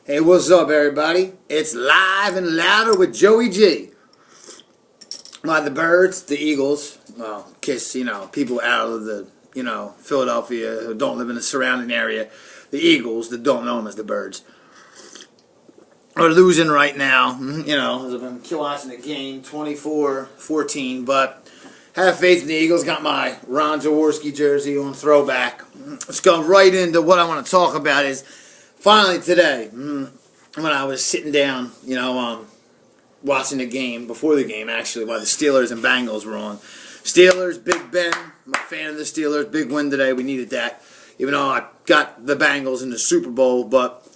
Hey, what's up, everybody? It's Live and Louder with Joey G. Well, the Birds, the Eagles, well, kiss, people out of the, Philadelphia who don't live in the surrounding area. The Eagles, that don't know them as the Birds, are losing right now. I've been watching the game 24-14, but have faith in the Eagles. Got my Ron Jaworski jersey on throwback. Let's go right into what I want to talk about is finally today, when I was sitting down, watching the game, before the game actually, while the Steelers and Bengals were on. Steelers, Big Ben, I'm a fan of the Steelers. Big win today, we needed that. Even though I got the Bengals in the Super Bowl, but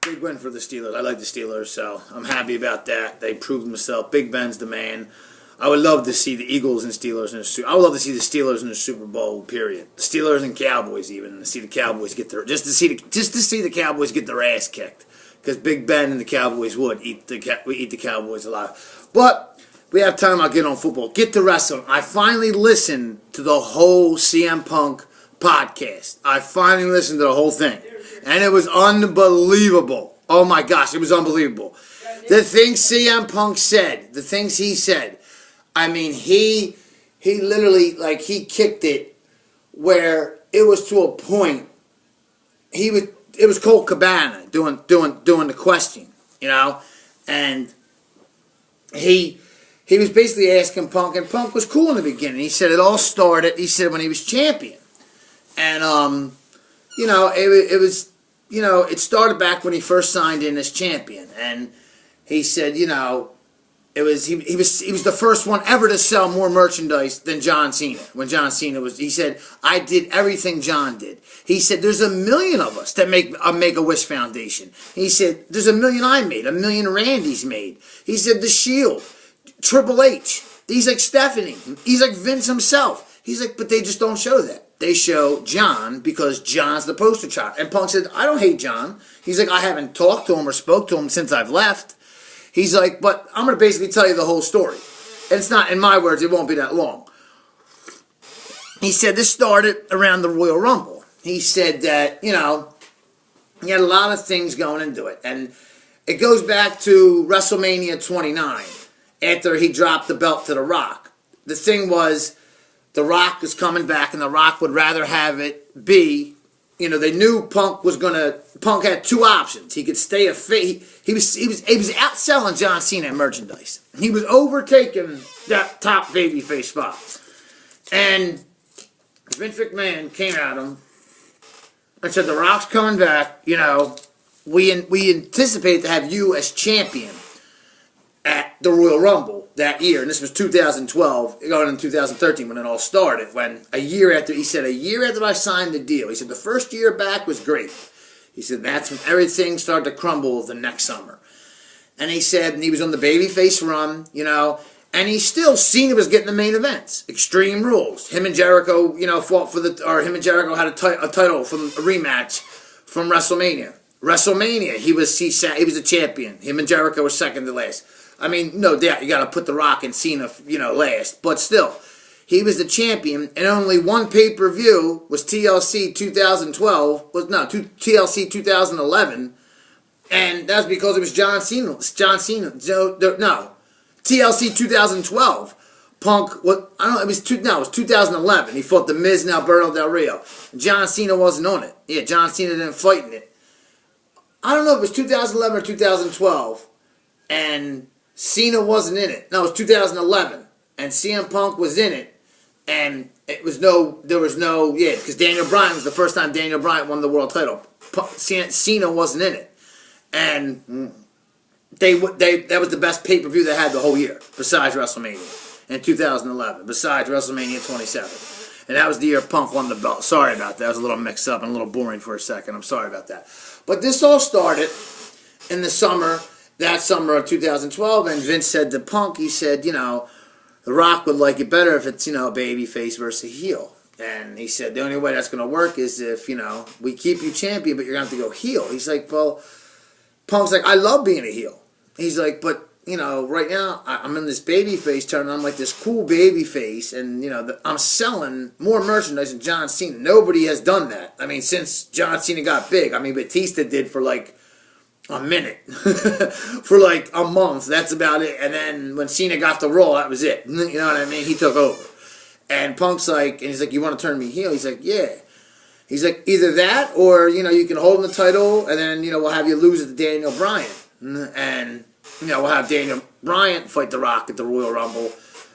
big win for the Steelers. I like the Steelers, so I'm happy about that. They proved themselves. Big Ben's the man. I would love to see the Eagles and Steelers in the Super Bowl. I would love to see the Steelers in the Super Bowl, period. The Steelers and Cowboys even, to see the Cowboys get their just to see the Cowboys get their ass kicked, because Big Ben and the Cowboys would eat the Cowboys alive. But we have time. I'll get on football. Get to wrestling. I finally listened to the whole CM Punk podcast. I finally listened to the whole thing, and it was unbelievable. Oh my gosh, it was unbelievable. The things CM Punk said, the things he said. I mean, he literally, he kicked it where it was to a point. It was Colt Cabana doing the question, and he was basically asking Punk, and Punk was cool in the beginning. He said it all started, he said, when he was champion, and it started back when he first signed in as champion, and he said, He was the first one ever to sell more merchandise than John Cena. When John Cena he said, I did everything John did. He said, there's 1 million of us that make a Make-A-Wish Foundation. He said, there's 1 million I made, 1 million Randy's made. He said, The Shield, Triple H. He's like Stephanie. He's like Vince himself. He's like, but they just don't show that. They show John because John's the poster child. And Punk said, I don't hate John. He's like, I haven't talked to him or spoke to him since I've left. He's like, but I'm going to basically tell you the whole story. And it's not, in my words, it won't be that long. He said this started around the Royal Rumble. He said that, he had a lot of things going into it. And it goes back to WrestleMania 29, after he dropped the belt to The Rock. The thing was, The Rock is coming back, and The Rock would rather have it be, they knew Punk had two options. He could stay a face. He was outselling John Cena in merchandise. He was overtaking that top babyface spot. And Vince McMahon came at him and said, The Rock's coming back. We anticipate to have you as champion at the Royal Rumble that year. And this was 2012, going in 2013 when it all started. A year after I signed the deal, he said, the first year back was great. He said, that's when everything started to crumble the next summer. And he said, and he was on the babyface run, and Cena was getting the main events. Extreme Rules. Him and Jericho, fought him and Jericho had a title from a rematch from WrestleMania. WrestleMania, he was a champion. Him and Jericho were second to last. I mean, no doubt, you got to put The Rock and Cena, last. But still, he was the champion, and only one pay-per-view was TLC 2012. TLC 2011, and that's because it was John Cena. No, TLC 2012. Punk. It was 2011. He fought The Miz and Alberto Del Rio. John Cena wasn't on it. Yeah, John Cena didn't fight in it. I don't know if it was 2011 or 2012, and Cena wasn't in it. No, it was 2011, and CM Punk was in it. And because Daniel Bryan was the first time Daniel Bryan won the world title. Cena wasn't in it, and that was the best pay-per-view they had the whole year, besides WrestleMania in 2011, besides WrestleMania 27, and that was the year Punk won the belt. Sorry about that. I was a little mixed up and a little boring for a second. I'm sorry about that. But this all started in the summer of 2012, and Vince said to Punk, he said, The Rock would like it better if it's, a baby face versus a heel. And he said, the only way that's going to work is if, we keep you champion, but you're going to have to go heel. He's like, well, Punk's like, I love being a heel. He's like, but, right now I'm in this baby face turn, and I'm like this cool baby face, and, I'm selling more merchandise than John Cena. Nobody has done that. I mean, since John Cena got big. I mean, Batista did for a minute for like a month. That's about it. And then when Cena got the role, that was it. You know what I mean? He took over. And Punk's like, and he's like, you want to turn me heel? He's like, yeah. He's like, either that or, you can hold the title and then, we'll have you lose it to Daniel Bryan. And, we'll have Daniel Bryan fight The Rock at the Royal Rumble.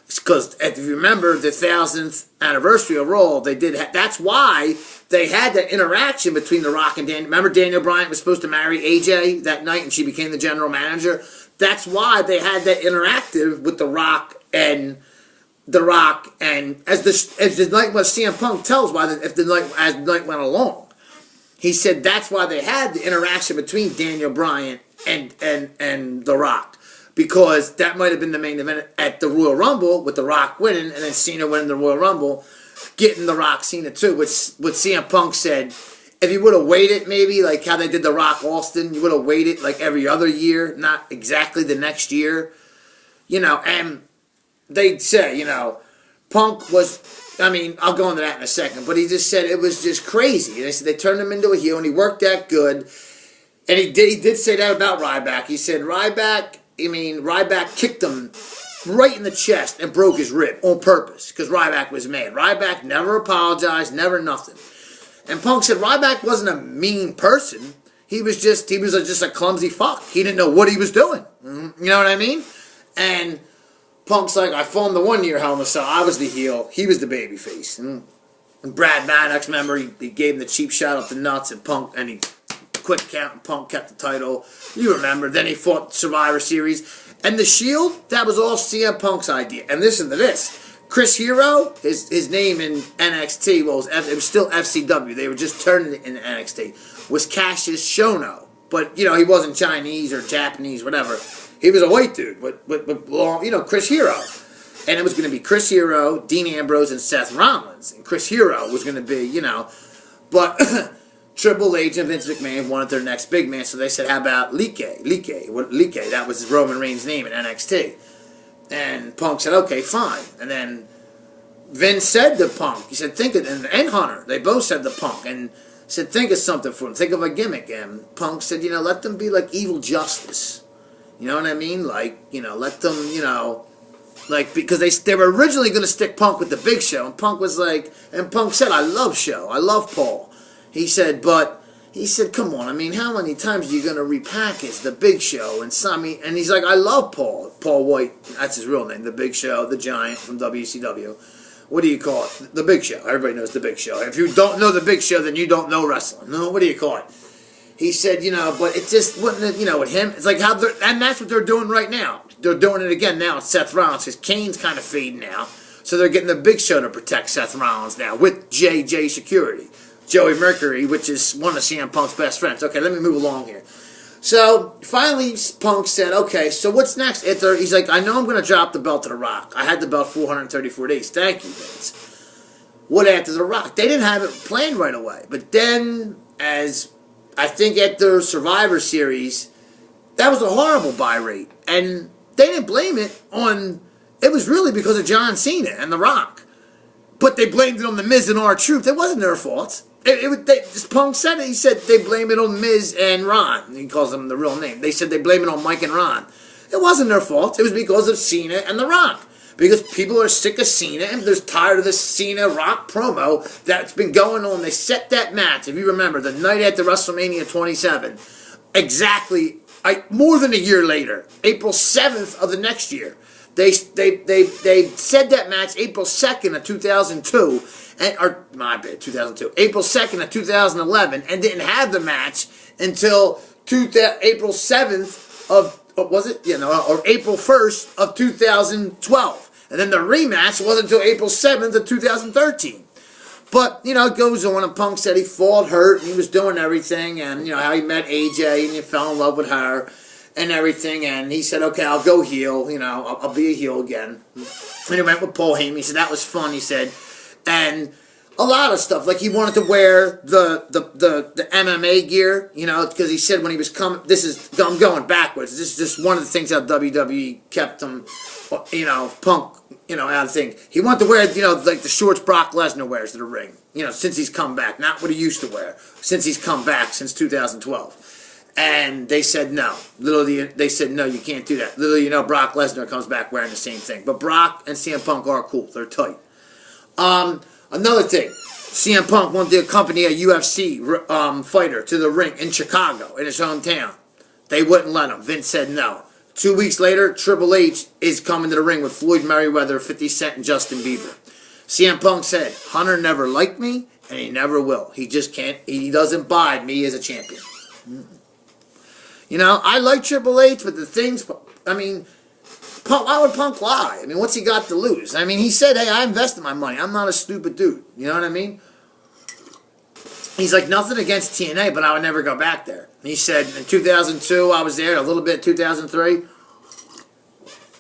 Because if you remember the 1000th anniversary of Raw, that's why they had that interaction between The Rock and Daniel. Remember Daniel Bryan was supposed to marry AJ that night and she became the general manager? That's why they had that interactive with The Rock and as the night was, CM Punk tells why as the night went along. He said that's why they had the interaction between Daniel Bryan and The Rock. Because that might have been the main event at the Royal Rumble with The Rock winning and then Cena winning the Royal Rumble, getting The Rock Cena too. What CM Punk said, if you would have waited maybe, like how they did The Rock Austin, you would have waited like every other year, not exactly the next year. And they'd say, Punk was, I'll go into that in a second, but he just said it was just crazy. They said they turned him into a heel and he worked that good. And he did say that about Ryback. He said Ryback kicked him right in the chest and broke his rib on purpose because Ryback was mad. Ryback never apologized, never nothing. And Punk said Ryback wasn't a mean person. He was just a clumsy fuck. He didn't know what he was doing. You know what I mean? And Punk's like, I fought him the 1 year Hell in a Cell. I was the heel. He was the babyface. And Brad Maddox, remember, he gave him the cheap shot up the nuts and he quit count and Punk kept the title. You remember. Then he fought Survivor Series. And the Shield, that was all CM Punk's idea. And listen to this. Chris Hero, his name in NXT, it was still FCW. They were just turning it into NXT. Was Cassius Shono. But, he wasn't Chinese or Japanese, whatever. He was a white dude with Chris Hero. And it was going to be Chris Hero, Dean Ambrose, and Seth Rollins. And Chris Hero was going to be, but Triple H and Vince McMahon wanted their next big man, so they said, how about Like, that was Roman Reigns' name in NXT. And Punk said, okay, fine. And then Vince said to Punk, he said, think of, and Hunter, they both said to Punk, and said, think of something for him, think of a gimmick. And Punk said, let them be like Evil Justice. You know what I mean? Like, let them, because they were originally going to stick Punk with the Big Show, and Punk was like, and Punk said, I love Show, I love Paul. He said, come on, how many times are you going to repackage the Big Show? And he's like, I love Paul White, that's his real name, the Big Show, the Giant from WCW. What do you call it? The Big Show. Everybody knows the Big Show. If you don't know the Big Show, then you don't know wrestling. No, what do you call it? He said, but it just wouldn't, with him, it's like and that's what they're doing right now. They're doing it again now with Seth Rollins, because Kane's kind of fading now. So they're getting the Big Show to protect Seth Rollins now with JJ Security. Joey Mercury, which is one of CM Punk's best friends. Okay, let me move along here. So, finally, Punk said, okay, so what's next? He's like, I know I'm going to drop the belt to The Rock. I had the belt 434 days. Thank you, Vince. What after The Rock? They didn't have it planned right away. But then, I think at their Survivor Series, that was a horrible buy rate. And they didn't blame it on, it was really because of John Cena and The Rock. But they blamed it on The Miz and R-Truth. It wasn't their fault. Punk said it. He said they blame it on Miz and Ron. He calls them the real name. They said they blame it on Mike and Ron. It wasn't their fault. It was because of Cena and The Rock. Because people are sick of Cena and they're tired of the Cena-Rock promo that's been going on. They set that match, if you remember, the night after WrestleMania 27. Exactly, more than a year later. April 7th of the next year. They said that match April 2nd of 2002. 2002. April 2nd of 2011, and didn't have the match until April 7th of, or April 1st of 2012. And then the rematch wasn't until April 7th of 2013. But, it goes on, and Punk said he fought hurt, and he was doing everything, and, how he met AJ, and he fell in love with her, and everything, and he said, okay, I'll go heel, I'll be a heel again. And he went with Paul Heyman. He said, that was fun, he said. And a lot of stuff, like he wanted to wear the MMA gear, because he said when he was coming, I'm going backwards. This is just one of the things how WWE kept him, Punk, out of thing. He wanted to wear, like the shorts Brock Lesnar wears to the ring, since he's come back, not what he used to wear, since he's come back since 2012. And they said no. They said no, you can't do that. Little you know, Brock Lesnar comes back wearing the same thing. But Brock and CM Punk are cool. They're tight. Another thing, CM Punk wanted to accompany a UFC fighter to the ring in Chicago, in his hometown. They wouldn't let him. Vince said no. 2 weeks later, Triple H is coming to the ring with Floyd Mayweather, 50 Cent, and Justin Bieber. CM Punk said, Hunter never liked me, and he never will. He just can't, he doesn't buy me as a champion. You know, I like Triple H, but the things, I mean, Punk, why would Punk lie? I mean, what's he got to lose? I mean, he said, hey, I invested my money. I'm not a stupid dude. You know what I mean? He's like, nothing against TNA, but I would never go back there. He said, in 2002, I was there, a little bit, 2003.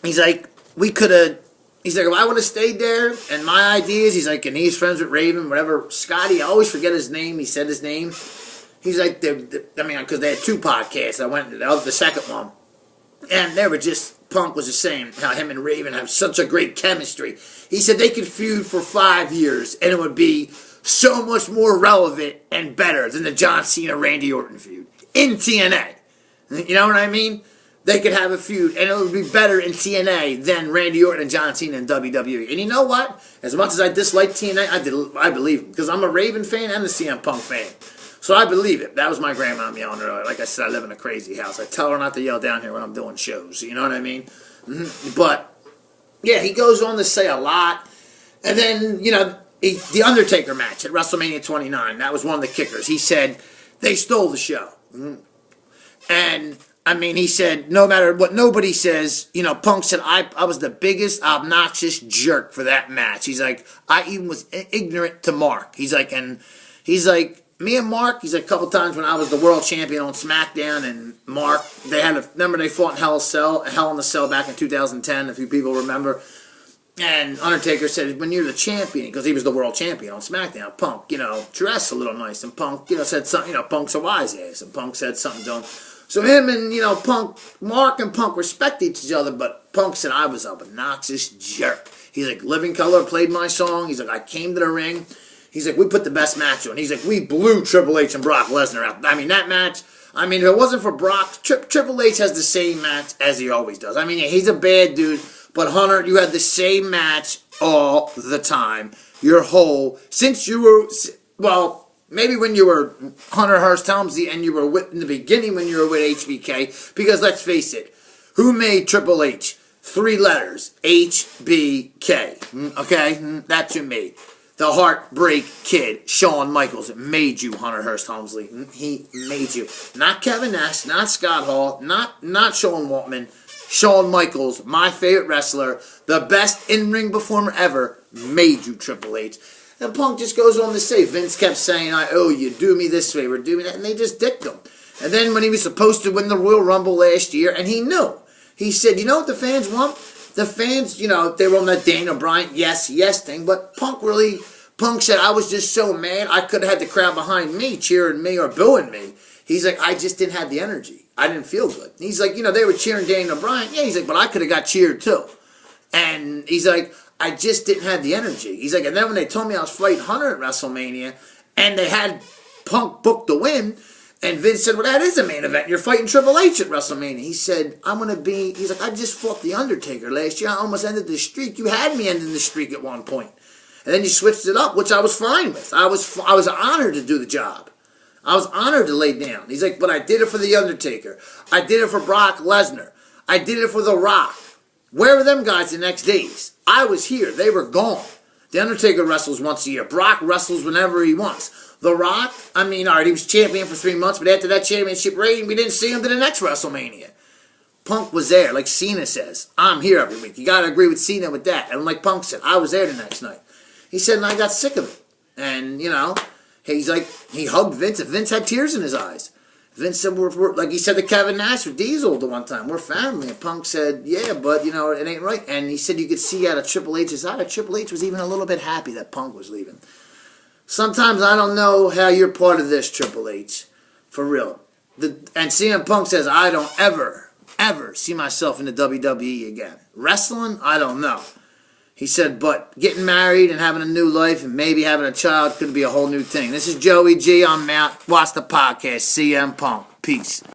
He's like, we could have, he's like, if I would have stayed there, and my ideas, he's like, and he's friends with Raven, whatever. Scotty, I always forget his name. He said his name. He's like, I mean, because they had 2 podcasts. I went to the second one. And they were just, Punk was just saying how him and Raven have such a great chemistry. He said they could feud for 5 years, and it would be so much more relevant and better than the John Cena-Randy Orton feud in TNA. You know what I mean? They could have a feud, and it would be better in TNA than Randy Orton and John Cena in WWE. And you know what? As much as I dislike TNA, I believe him, because I'm a Raven fan and a CM Punk fan. So I believe it. That was my grandma yelling earlier. Like I said, I live in a crazy house. I tell her not to yell down here when I'm doing shows. You know what I mean? But, yeah, he goes on to say a lot. And then, you know, the Undertaker match at WrestleMania 29, that was one of the kickers. He said, they stole the show. And, I mean, he said, no matter what nobody says, you know, Punk said, I was the biggest obnoxious jerk for that match. He's like, I even was ignorant to Mark. He's like, and he's like, me and Mark, he's like, a couple times when I was the world champion on SmackDown, and Mark, remember they fought in Hell in the Cell back in 2010, if you people remember. And Undertaker said, when you're the champion, because he was the world champion on SmackDown, Punk, you know, dress a little nice. And Punk, you know, said something, you know, Punk's a wise ass. And Punk said something to him. So him and, you know, Mark and Punk respect each other, but Punk said, I was an obnoxious jerk. He's like, Living Colour played my song. He's like, I came to the ring. He's like, we put the best match on. He's like, we blew Triple H and Brock Lesnar out. I mean, that match, I mean, if it wasn't for Brock, Triple H has the same match as he always does. I mean, yeah, he's a bad dude, but Hunter, you had the same match all the time. Since you were, well, maybe when you were Hunter Hearst Helmsley and you were in the beginning when you were with HBK, because let's face it, who made Triple H? 3 letters, HBK, okay? That's who made. The Heartbreak Kid, Shawn Michaels, made you, Hunter Hearst Helmsley. He made you. Not Kevin Nash, not Scott Hall, not Sean Waltman. Shawn Michaels, my favorite wrestler, the best in-ring performer ever, made you, Triple H. And Punk just goes on to say, Vince kept saying, I owe you, do me this favor, do me that, and they just dicked him. And then when he was supposed to win the Royal Rumble last year, and he knew, he said, you know what the fans want? The fans, you know, they were on that Daniel Bryan yes thing, but Punk said, I was just so mad, I could have had the crowd behind me, cheering me or booing me. He's like, I just didn't have the energy. I didn't feel good. He's like, you know, they were cheering Daniel Bryan. Yeah, he's like, but I could have got cheered too. And he's like, I just didn't have the energy. He's like, and then when they told me I was fighting Hunter at WrestleMania, and they had Punk booked to win, and Vince said, well, that is a main event. You're fighting Triple H at WrestleMania. He said, he's like, I just fought The Undertaker last year. I almost ended the streak. You had me ending the streak at one point. And then you switched it up, which I was fine with. I was honored to do the job. I was honored to lay down. He's like, but I did it for The Undertaker. I did it for Brock Lesnar. I did it for The Rock. Where were them guys the next days? I was here. They were gone. The Undertaker wrestles once a year. Brock wrestles whenever he wants. The Rock, I mean, all right, he was champion for 3 months, but after that championship reign, we didn't see him to the next WrestleMania. Punk was there, like Cena says. I'm here every week. You got to agree with Cena with that. And like Punk said, I was there the next night. He said, and I got sick of it. And, you know, he's like, he hugged Vince, and Vince had tears in his eyes. Vince said, we're like he said to Kevin Nash with Diesel the one time, we're family. And Punk said, yeah, but, you know, it ain't right. And he said you could see out of Triple H's eye that Triple H was even a little bit happy that Punk was leaving. Sometimes I don't know how you're part of this, Triple H. For real. And CM Punk says, I don't ever see myself in the WWE again. Wrestling? I don't know. He said, but getting married and having a new life and maybe having a child could be a whole new thing. This is Joey G. I'm Matt. Watch the podcast. CM Punk. Peace.